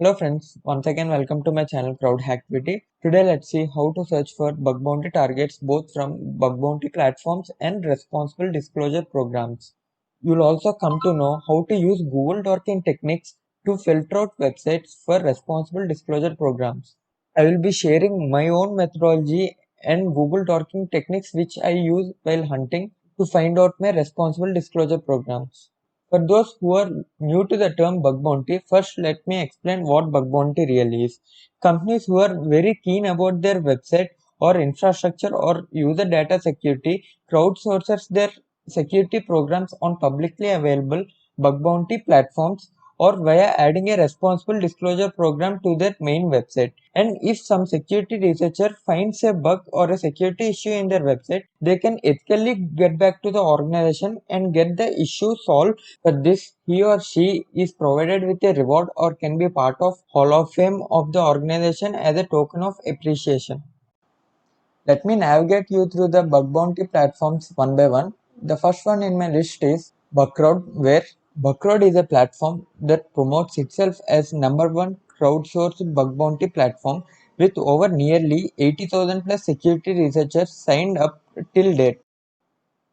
Hello friends, once again welcome to my channel Crowd Hacktivity. Today let's see how to search for bug bounty targets both from bug bounty platforms and responsible disclosure programs. You'll also come to know how to use Google Dorking techniques to filter out websites for responsible disclosure programs. I will be sharing my own methodology and Google Dorking techniques which I use while hunting to find out my responsible disclosure programs. For those who are new to the term bug bounty, first let me explain what bug bounty really is. Companies who are very keen about their website or infrastructure or user data security crowdsources their security programs on publicly available bug bounty platforms or via adding a responsible disclosure program to their main website. And if some security researcher finds a bug or a security issue in their website, they can ethically get back to the organization and get the issue solved. For this, he or she is provided with a reward or can be part of Hall of Fame of the organization as a token of appreciation. Let me navigate you through the bug bounty platforms one by one. The first one in my list is Bugcrowd, where Bugcrowd is a platform that promotes itself as number one crowdsourced bug bounty platform with over nearly 80,000 plus security researchers signed up till date.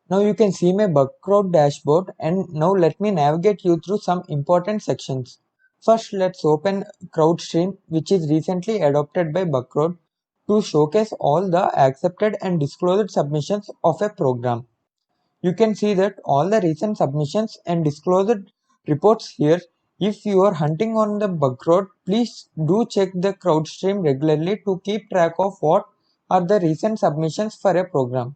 Now you can see my Bugcrowd dashboard, and now let me navigate you through some important sections. First, let's open CrowdStream, which is recently adopted by Bugcrowd to showcase all the accepted and disclosed submissions of a program. You can see that all the recent submissions and disclosed reports here. If you are hunting on the Bugcrowd, please do check the CrowdStream regularly to keep track of what are the recent submissions for a program.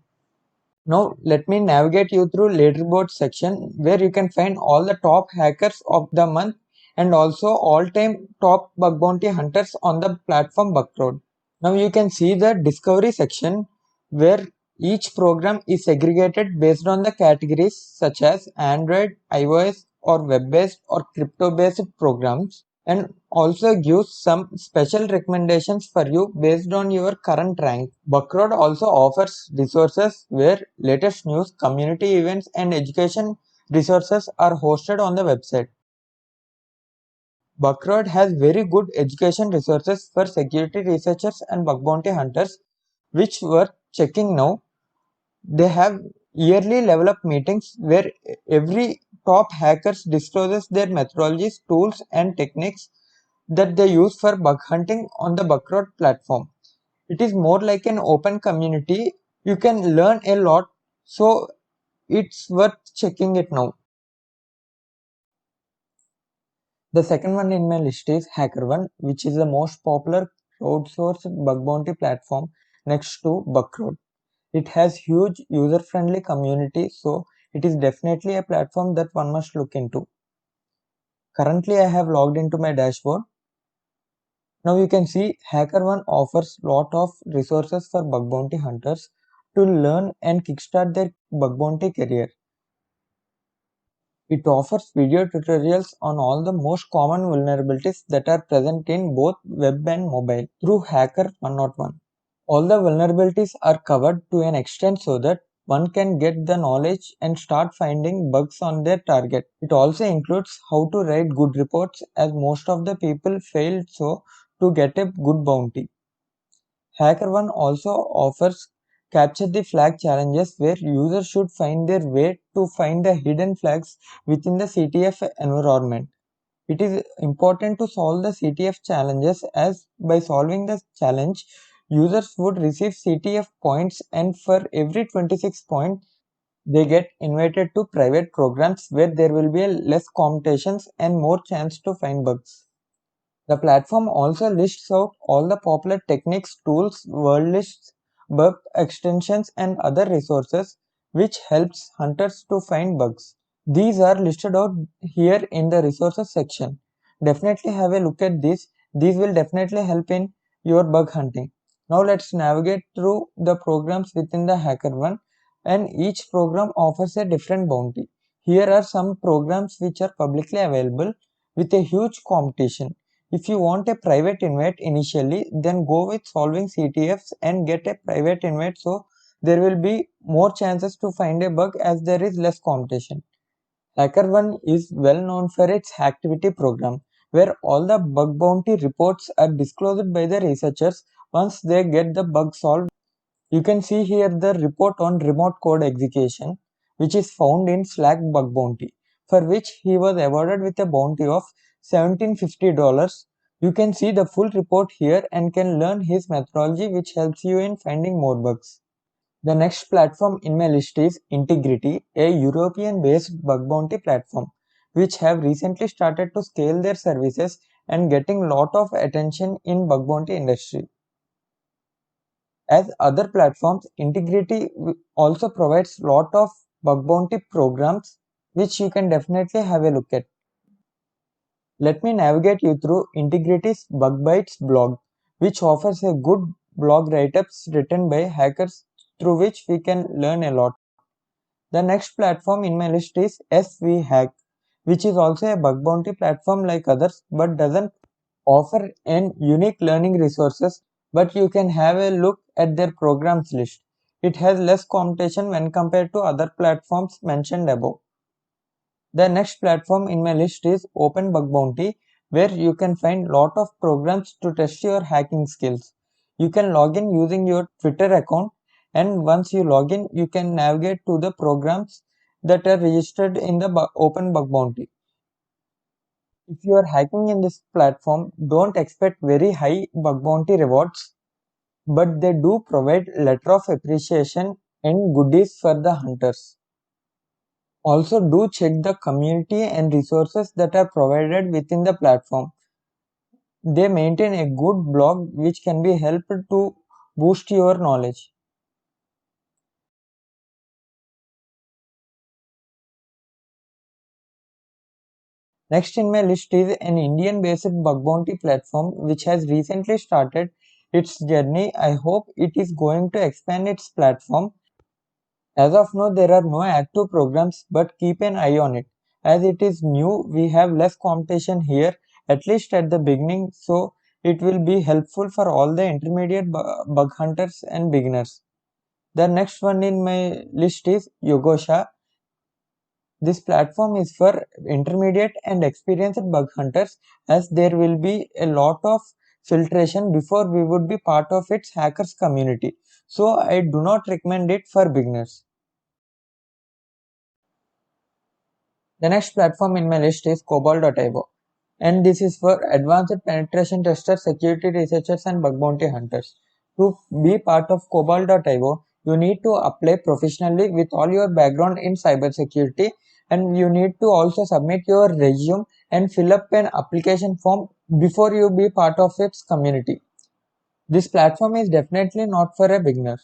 Now let me navigate you through leaderboard section where you can find all the top hackers of the month and also all-time top bug bounty hunters on the platform Bugcrowd. Now you can see the discovery section where each program is segregated based on the categories such as Android, iOS or web-based or crypto-based programs, and also gives some special recommendations for you based on your current rank. Bugcrowd also offers resources where latest news, community events and education resources are hosted on the website. Bugcrowd has very good education resources for security researchers and bug bounty hunters, which worth checking now. They have yearly level up meetings where every top hackers discloses their methodologies, tools and techniques that they use for bug hunting on the Bugcrowd platform. It is more like an open community. You can learn a lot, so it's worth checking it now. The second one in my list is HackerOne, which is the most popular crowdsourced bug bounty platform next to Bugcrowd. It has huge user-friendly community, so it is definitely a platform that one must look into. Currently, I have logged into my dashboard. Now you can see HackerOne offers lot of resources for bug bounty hunters to learn and kickstart their bug bounty career. It offers video tutorials on all the most common vulnerabilities that are present in both web and mobile through Hacker 101. All the vulnerabilities are covered to an extent so that one can get the knowledge and start finding bugs on their target. It also includes how to write good reports, as most of the people failed so to get a good bounty. HackerOne also offers capture the flag challenges where users should find their way to find the hidden flags within the CTF environment. It is important to solve the CTF challenges, as by solving the challenge, users would receive CTF points, and for every 26 points, they get invited to private programs where there will be less competitions and more chance to find bugs. The platform also lists out all the popular techniques, tools, word lists, bug extensions and other resources which helps hunters to find bugs. These are listed out here in the resources section. Definitely have a look at this. These will definitely help in your bug hunting. Now let's navigate through the programs within the HackerOne, and each program offers a different bounty. Here are some programs which are publicly available with a huge competition. If you want a private invite initially, then go with solving CTFs and get a private invite, so there will be more chances to find a bug as there is less competition. HackerOne is well known for its Hacktivity program, where all the bug bounty reports are disclosed by the researchers once they get the bug solved. You can see here the report on remote code execution, which is found in Slack bug bounty, for which he was awarded with a bounty of $1750. You can see the full report here and can learn his methodology, which helps you in finding more bugs. The next platform in my list is Integrity, a European-based bug bounty platform, which have recently started to scale their services and getting lot of attention in bug bounty industry. As other platforms, Integrity also provides lot of bug bounty programs, which you can definitely have a look at. Let me navigate you through Integrity's Bug Bites blog, which offers a good blog write-ups written by hackers through which we can learn a lot. The next platform in my list is SVHack, which is also a bug bounty platform like others but doesn't offer an unique learning resources, but you can have a look at their programs list. It has less competition when compared to other platforms mentioned above. The next platform in my list is Open Bug Bounty, where you can find lot of programs to test your hacking skills. You can log in using your Twitter account, and once you log in, you can navigate to the programs that are registered in the Open Bug Bounty. If you are hacking in this platform, don't expect very high bug bounty rewards, but they do provide letter of appreciation and goodies for the hunters. Also, do check the community and resources that are provided within the platform. They maintain a good blog which can be helped to boost your knowledge. Next in my list is an Indian based bug bounty platform which has recently started its journey. I hope it is going to expand its platform. As of now, there are no active programs, but keep an eye on it. As it is new, we have less competition here, at least at the beginning, so it will be helpful for all the intermediate bug hunters and beginners. The next one in my list is Yogosha. This platform is for intermediate and experienced bug hunters, as there will be a lot of filtration before we would be part of its hackers community. So I do not recommend it for beginners. The next platform in my list is Cobalt.io, and this is for advanced penetration testers, security researchers, and bug bounty hunters. To be part of Cobalt.io, you need to apply professionally with all your background in cybersecurity, and you need to also submit your resume and fill up an application form before you be part of its community. This platform is definitely not for a beginner.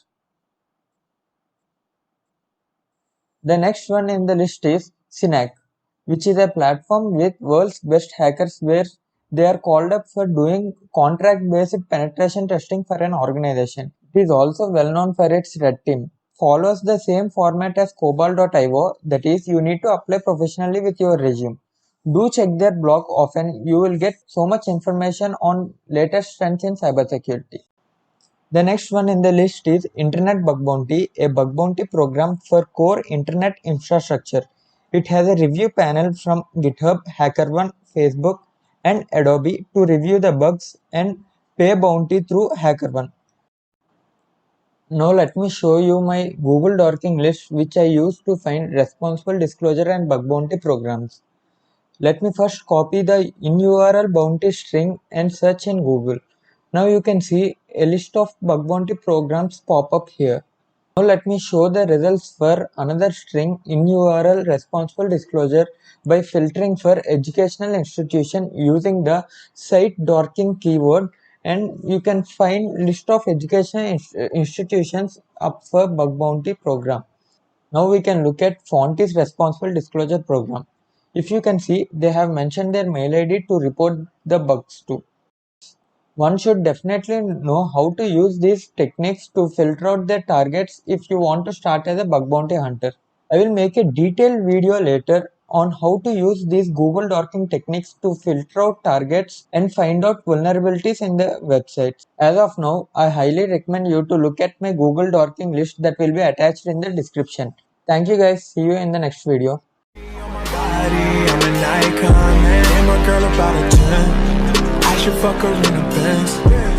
The next one in the list is Synack, which is a platform with world's best hackers where they are called up for doing contract-based penetration testing for an organization. It is also well known for its red team. Follows the same format as Cobalt.io, that is, you need to apply professionally with your resume. Do check their blog often, you will get so much information on latest trends in cybersecurity. The next one in the list is Internet Bug Bounty, a bug bounty program for core internet infrastructure. It has a review panel from GitHub, HackerOne, Facebook, and Adobe to review the bugs and pay bounty through HackerOne. Now let me show you my Google Dorking list which I use to find responsible disclosure and bug bounty programs. Let me first copy the in URL bounty string and search in Google. Now you can see a list of bug bounty programs pop up here. Now let me show the results for another string in URL responsible disclosure by filtering for educational institution using the site dorking keyword, and you can find list of educational institutions up for bug bounty program. Now we can look at Fonty's responsible disclosure program. If you can see, they have mentioned their mail ID to report the bugs to. One should definitely know how to use these techniques to filter out their targets if you want to start as a bug bounty hunter. I will make a detailed video later on how to use these Google Dorking techniques to filter out targets and find out vulnerabilities in the websites. As of now, I highly recommend you to look at my Google Dorking list that will be attached in the description. Thank you guys. See you in the next video. I'm an icon, man. I'm a girl about a 10. should fuck her in a Benz.